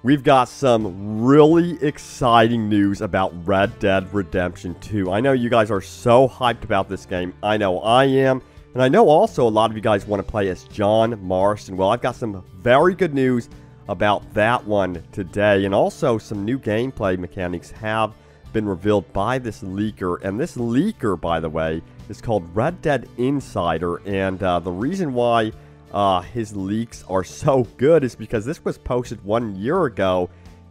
we've got some really exciting news about Red Dead Redemption 2. I know you guys are so hyped about this game. I know I am. And I know also a lot of you guys want to play as John Marston. Well, I've got some very good news about that one today. And also some new gameplay mechanics have been revealed by this leaker. And this leaker, by the way, is called Red Dead Insider. And the reason why his leaks are so good is because this was posted 1 year ago.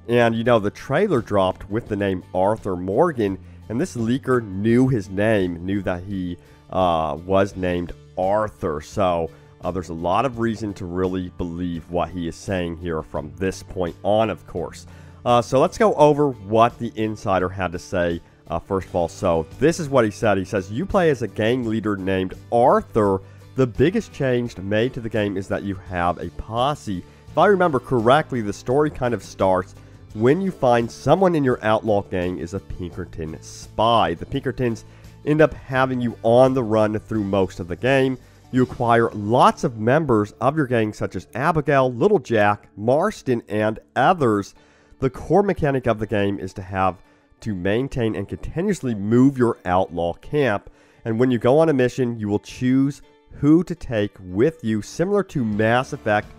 And, you know, the trailer dropped with the name Arthur Morgan. And this leaker knew his name, knew that he was named Arthur. So there's a lot of reason to really believe what he is saying here from this point on, of course. So let's go over what the insider had to say first of all. So this is what he said. He says, you play as a gang leader named Arthur. The biggest change made to the game is that you have a posse. If I remember correctly, the story kind of starts when you find someone in your outlaw gang is a Pinkerton spy. The Pinkertons end up having you on the run through most of the game. You acquire lots of members of your gang such as Abigail, Little Jack, Marston, and others. The core mechanic of the game is to maintain and continuously move your outlaw camp. And when you go on a mission, you will choose who to take with you, similar to Mass Effect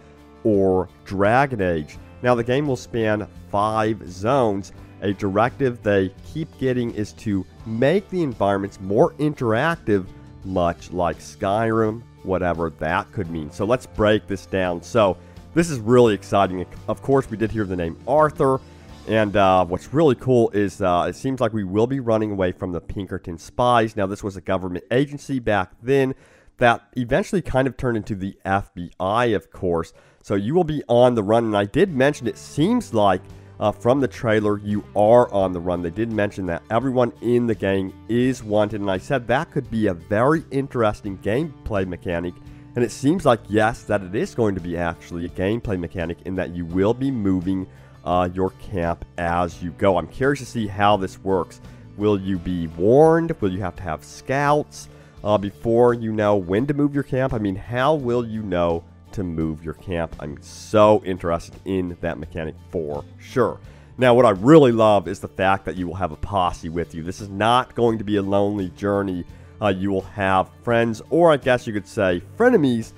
or Dragon Age. Now the game will span 5 zones. A directive they keep getting is to make the environments more interactive, much like Skyrim, whatever that could mean. So let's break this down. So this is really exciting. Of course, we did hear the name Arthur, and what's really cool is it seems like we will be running away from the Pinkerton spies. Now this was a government agency back then that eventually kind of turned into the FBI, of course. So you will be on the run, and I did mention it seems like from the trailer, you are on the run. They did mention that everyone in the gang is wanted, and I said that could be a very interesting gameplay mechanic. And it seems like, yes, that it is going to be actually a gameplay mechanic in that you will be moving your camp as you go. I'm curious to see how this works. Will you be warned? Will you have to have scouts before you know when to move your camp? I mean, how will you know to move your camp? I'm so interested in that mechanic for sure. Now, what I really love is the fact that you will have a posse with you. This is not going to be a lonely journey. You will have friends, or I guess you could say frenemies,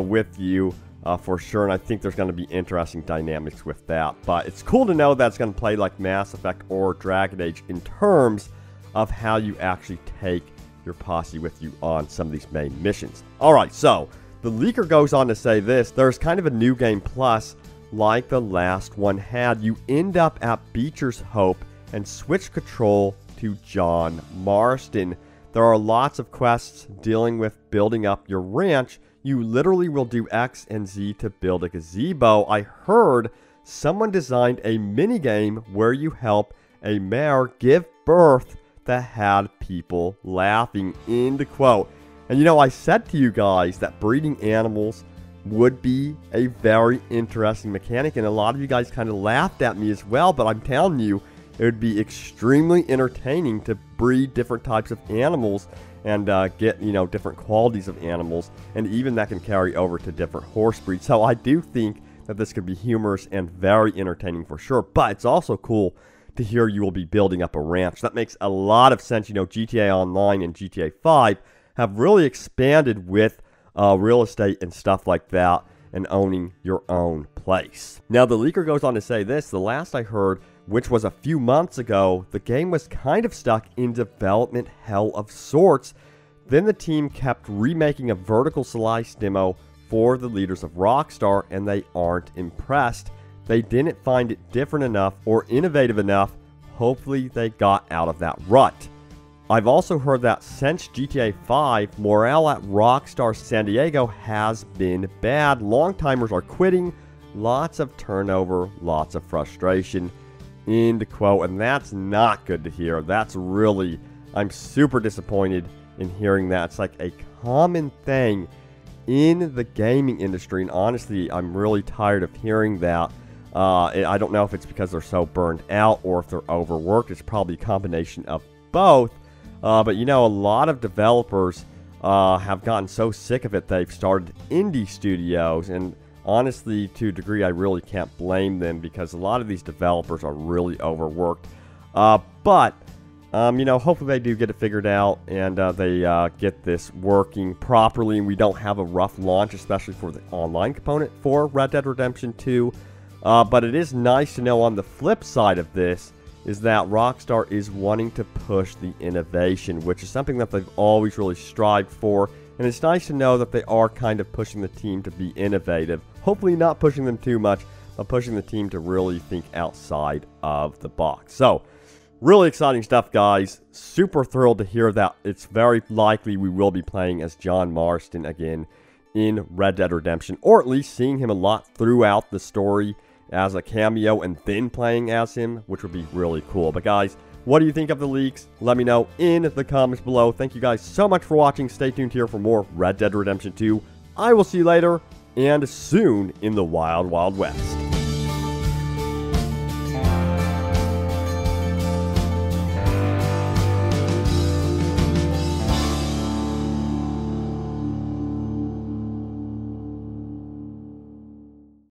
with you for sure. And I think there's going to be interesting dynamics with that. But it's cool to know that it's going to play like Mass Effect or Dragon Age in terms of how you actually take your posse with you on some of these main missions. Alright, so the leaker goes on to say this: there's kind of a new game plus like the last one had. You end up at Beecher's Hope and switch control to John Marston. There are lots of quests dealing with building up your ranch. You literally will do X and Z to build a gazebo. I heard someone designed a minigame where you help a mare give birth that had people laughing, end quote. And you know, I said to you guys that breeding animals would be a very interesting mechanic, and a lot of you guys kind of laughed at me as well, but I'm telling you, it would be extremely entertaining to breed different types of animals and get, you know, different qualities of animals, and even that can carry over to different horse breeds. So I do think that this could be humorous and very entertaining for sure, but it's also cool to hear you will be building up a ranch. That makes a lot of sense. You know, GTA Online and GTA 5 have really expanded with real estate and stuff like that, and owning your own place. Now, the leaker goes on to say this: the last I heard, which was a few months ago, the game was kind of stuck in development hell of sorts. Then the team kept remaking a vertical slice demo for the leaders of Rockstar, and they aren't impressed. They didn't find it different enough or innovative enough. Hopefully they got out of that rut. I've also heard that since GTA 5, morale at Rockstar San Diego has been bad. Long-timers are quitting, lots of turnover, lots of frustration, end quote. And that's not good to hear. That's really, I'm super disappointed in hearing that. It's like a common thing in the gaming industry, and honestly, I'm really tired of hearing that. I don't know if it's because they're so burned out or if they're overworked. It's probably a combination of both. But you know, a lot of developers have gotten so sick of it, they've started indie studios, and Honestly, to a degree, I really can't blame them because a lot of these developers are really overworked. But you know, hopefully they do get it figured out and they get this working properly and we don't have a rough launch, especially for the online component for Red Dead Redemption 2. But it is nice to know on the flip side of this is that Rockstar is wanting to push the innovation, which is something that they've always really strived for. And it's nice to know that they are kind of pushing the team to be innovative. Hopefully not pushing them too much, but pushing the team to really think outside of the box. So, really exciting stuff, guys. Super thrilled to hear that it's very likely we will be playing as John Marston again in Red Dead Redemption, or at least seeing him a lot throughout the story as a cameo and then playing as him, which would be really cool. But guys, what do you think of the leaks? Let me know in the comments below. Thank you guys so much for watching. Stay tuned here for more Red Dead Redemption 2. I will see you later and soon in the Wild Wild West.